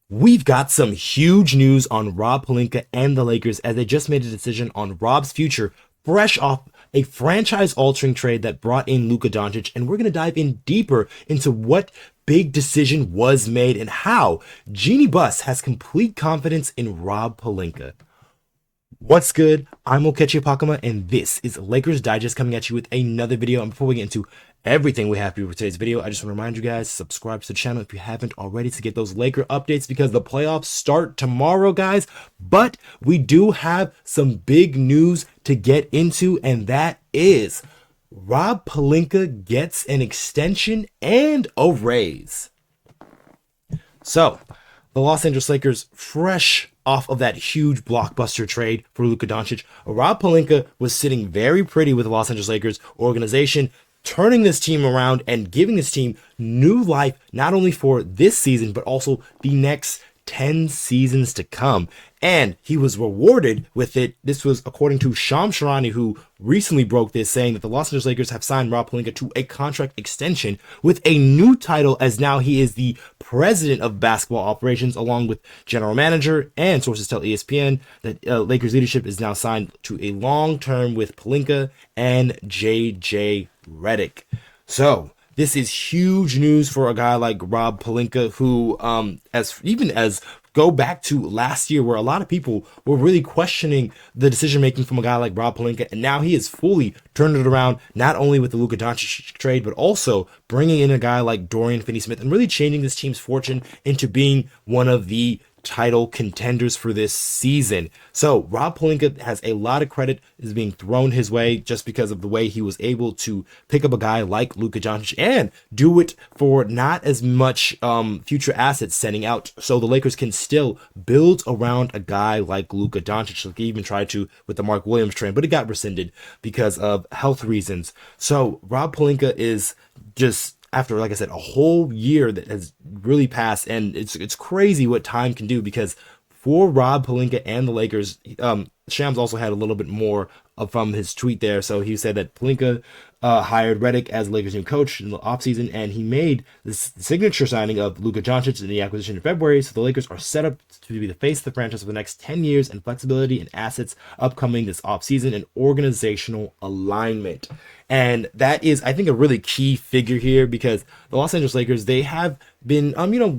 We've got some huge news on Rob Pelinka and the Lakers as they just made a decision on Rob's future, fresh off a franchise-altering trade that brought in Luka Doncic, and we're going to dive in deeper into what big decision was made and how Jeanie Buss has complete confidence in Rob Pelinka. What's good? I'm Okechi Apakama, and this is Lakers Digest coming at you with another video. And before we get into everything we have for today's video, I just want to remind you guys, subscribe to the channel if you haven't already to get those Laker updates because the playoffs start tomorrow, guys. But we do have some big news to get into, and that is Rob Pelinka gets an extension and a raise. So, the Los Angeles Lakers, fresh off of that huge blockbuster trade for Luka Doncic, Rob Pelinka was sitting very pretty with the Los Angeles Lakers organization, turning this team around and giving this team new life, not only for this season, but also the next 10 seasons to come. And he was rewarded with it. This was according to Shams Charania, who recently broke this, saying that the Los Angeles Lakers have signed Rob Pelinka to a contract extension with a new title, as now he is the president of basketball operations, along with general manager. And sources tell ESPN that Lakers leadership is now signed to a long term with Pelinka and JJ Redick. So this is huge news for a guy like Rob Pelinka, who, as go back to last year, where a lot of people were really questioning the decision making from a guy like Rob Pelinka, and now he has fully turned it around, not only with the Luka Doncic trade, but also bringing in a guy like Dorian Finney-Smith and really changing this team's fortune into being one of the title contenders for this season. So Rob Pelinka has a lot of credit is being thrown his way just because of the way he was able to pick up a guy like Luka Doncic and do it for not as much future assets sending out, so the Lakers can still build around a guy like Luka Doncic. Like, he even tried to with the Mark Williams trade, but it got rescinded because of health reasons. So Rob Pelinka is just, after, like I said, a whole year that has really passed, and it's crazy what time can do, because for Rob Pelinka and the Lakers, Shams also had a little bit more from his tweet there. So he said that Pelinka hired Redick as Lakers' new coach in the offseason, and he made this signature signing of Luka Doncic in the acquisition in February. So the Lakers are set up to be the face of the franchise for the next 10 years, and flexibility and assets upcoming this offseason and organizational alignment. And that is, I think, a really key figure here, because the Los Angeles Lakers, they have been,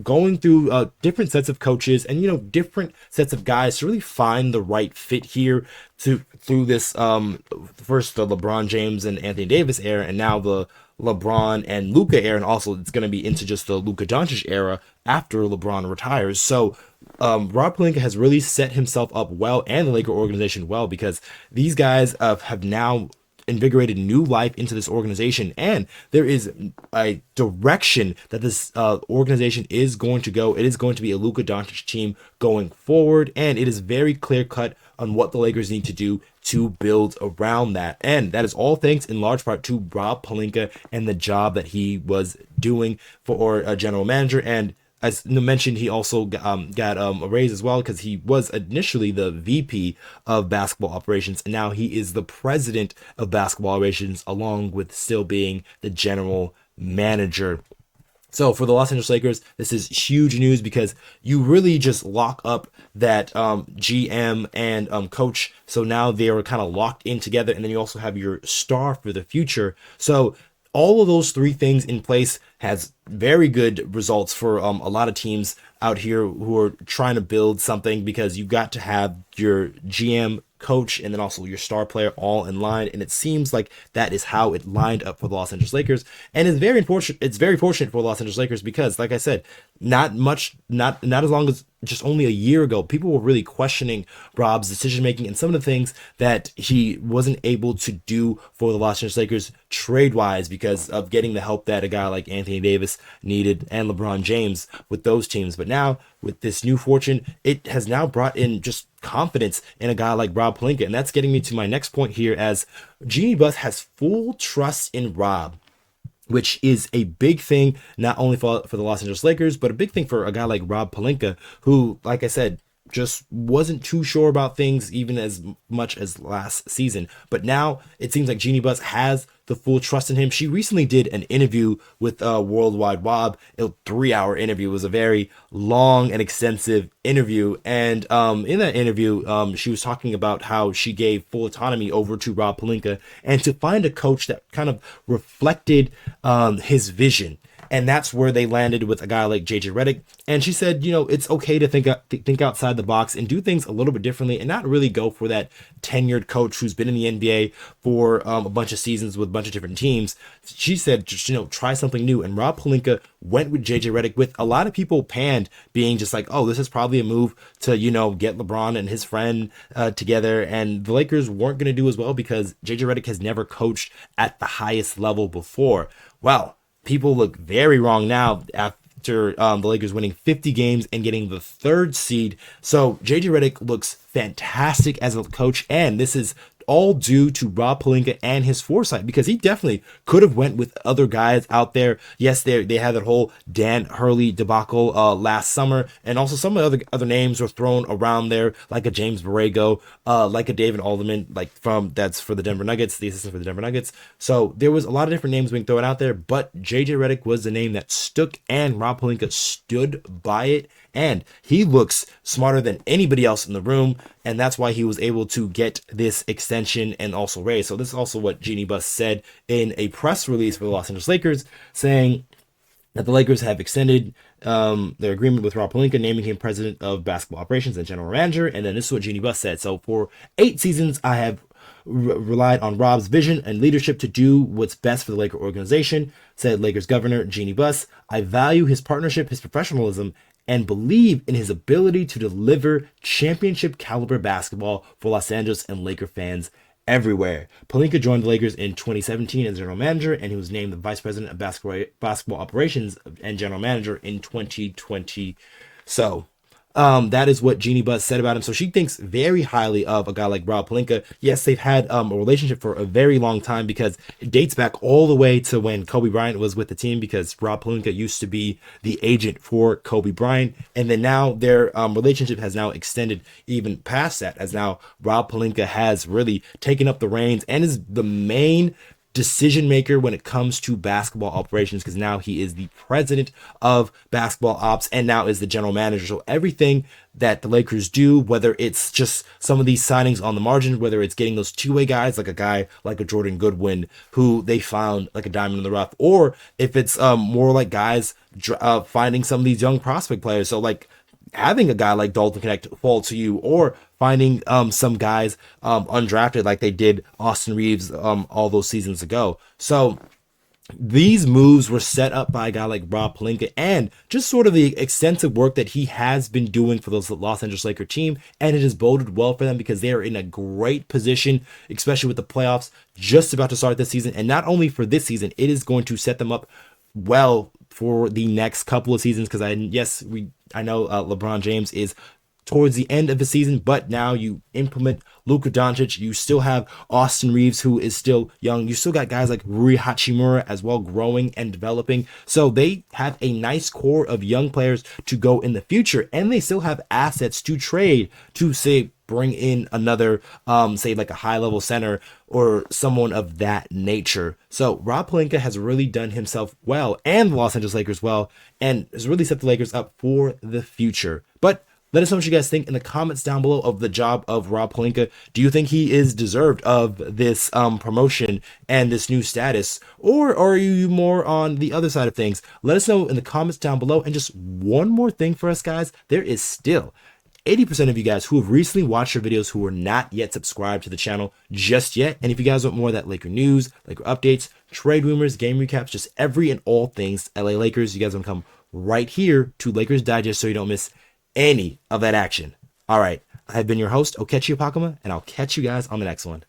going through different sets of coaches and, different sets of guys to really find the right fit here through this, first the LeBron James and Anthony Davis era, and now the LeBron and Luka era, and also it's going to be into just the Luka Doncic era after LeBron retires. So Rob Pelinka has really set himself up well, and the Laker organization well, because these guys have now invigorated new life into this organization, and there is a direction that this organization is going to go. It is going to be a Luka Doncic team going forward, and it is very clear cut on what the Lakers need to do to build around that. And that is all thanks in large part to Rob Pelinka and the job that he was doing for a general manager. And as mentioned, he also got a raise as well, because he was initially the VP of basketball operations, and now he is the president of basketball operations, along with still being the general manager. So for the Los Angeles Lakers, this is huge news, because you really just lock up that GM and coach. So now they are kind of locked in together, and then you also have your star for the future. So all of those three things in place has very good results for a lot of teams out here who are trying to build something, because you've got to have your GM, coach, and then also your star player all in line. And it seems like that is how it lined up for the Los Angeles Lakers. And it's very unfortunate. It's very fortunate for the Los Angeles Lakers, because, like I said, not as long as just only a year ago, people were really questioning Rob's decision making and some of the things that he wasn't able to do for the Los Angeles Lakers trade wise, because of getting the help that a guy like Anthony Davis needed and LeBron James with those teams. But now with this new fortune, it has now brought in just confidence in a guy like Rob Pelinka. And that's getting me to my next point here, as Jeanie Buss has full trust in Rob, which is a big thing, not only for the Los Angeles Lakers, but a big thing for a guy like Rob Pelinka, who, like I said, just wasn't too sure about things even as much as last season. But now it seems like Jeanie Buss has the full trust in him. She recently did an interview with Worldwide Wob, a 3-hour interview. It was a very long and extensive interview. And in that interview, she was talking about how she gave full autonomy over to Rob Pelinka and to find a coach that kind of reflected his vision. And that's where they landed with a guy like JJ Redick. And she said, you know, it's okay to think outside the box and do things a little bit differently and not really go for that tenured coach who's been in the NBA for a bunch of seasons with a bunch of different teams. She said, just, you know, try something new. And Rob Pelinka went with JJ Redick, with a lot of people panned being just like, oh, this is probably a move to, you know, get LeBron and his friend together. And the Lakers weren't going to do as well because JJ Redick has never coached at the highest level before. Well, people look very wrong now after the Lakers winning 50 games and getting the 3rd seed. So JJ Redick looks fantastic as a coach, and this is all due to Rob Pelinka and his foresight, because he definitely could have went with other guys out there. Yes, they had that whole Dan Hurley debacle last summer, and also some of the other names were thrown around there, like a James Borrego, like a David Alderman, that's for the Denver Nuggets, the assistant for the Denver Nuggets. So there was a lot of different names being thrown out there, but JJ Redick was the name that stuck, and Rob Pelinka stood by it. And he looks smarter than anybody else in the room, and that's why he was able to get this extension and also raise. So this is also what Jeanie Buss said in a press release for the Los Angeles Lakers, saying that the Lakers have extended their agreement with Rob Pelinka, naming him president of basketball operations and general manager. And then this is what Jeanie Buss said. So for 8 seasons, I have relied on Rob's vision and leadership to do what's best for the Laker organization, said Lakers governor Jeanie Buss. I value his partnership, his professionalism, and believe in his ability to deliver championship caliber basketball for Los Angeles and Laker fans everywhere. Pelinka joined the Lakers in 2017 as general manager, and he was named the vice president of basketball operations and general manager in 2020. So that is what Jeanie Buss said about him. So she thinks very highly of a guy like Rob Pelinka. Yes, they've had a relationship for a very long time, because it dates back all the way to when Kobe Bryant was with the team, because Rob Pelinka used to be the agent for Kobe Bryant. And then now their relationship has now extended even past that, as now Rob Pelinka has really taken up the reins and is the main decision maker when it comes to basketball operations, because now he is the president of basketball ops and now is the general manager. So everything that the Lakers do, whether it's just some of these signings on the margin, whether it's getting those two-way guys, like a guy like a Jordan Goodwin, who they found like a diamond in the rough, or if it's more like guys finding some of these young prospect players. So like having a guy like Dalton Knecht fall to you, or finding some guys undrafted like they did Austin Reaves all those seasons ago. So these moves were set up by a guy like Rob Pelinka, and just sort of the extensive work that he has been doing for the Los Angeles Lakers team, and it has boded well for them because they are in a great position, especially with the playoffs just about to start this season. And not only for this season, it is going to set them up well for the next couple of seasons, because I know LeBron James is towards the end of the season, but now you implement Luka Doncic. You still have Austin Reaves, who is still young. You still got guys like Rui Hachimura as well, growing and developing. So they have a nice core of young players to go in the future, and they still have assets to trade to, say, bring in another, say like a high level center or someone of that nature. So Rob Pelinka has really done himself well, and the Los Angeles Lakers well, and has really set the Lakers up for the future. But let us know what you guys think in the comments down below of the job of Rob Pelinka. Do you think he is deserved of this promotion and this new status? Or are you more on the other side of things? Let us know in the comments down below. And just one more thing for us, guys. There is still 80% of you guys who have recently watched your videos who are not yet subscribed to the channel just yet. And if you guys want more of that Laker news, Laker updates, trade rumors, game recaps, just every and all things LA Lakers, you guys want to come right here to Lakers Digest so you don't miss any of that action. All right, I've been your host, Okechi Apakama, and I'll catch you guys on the next one.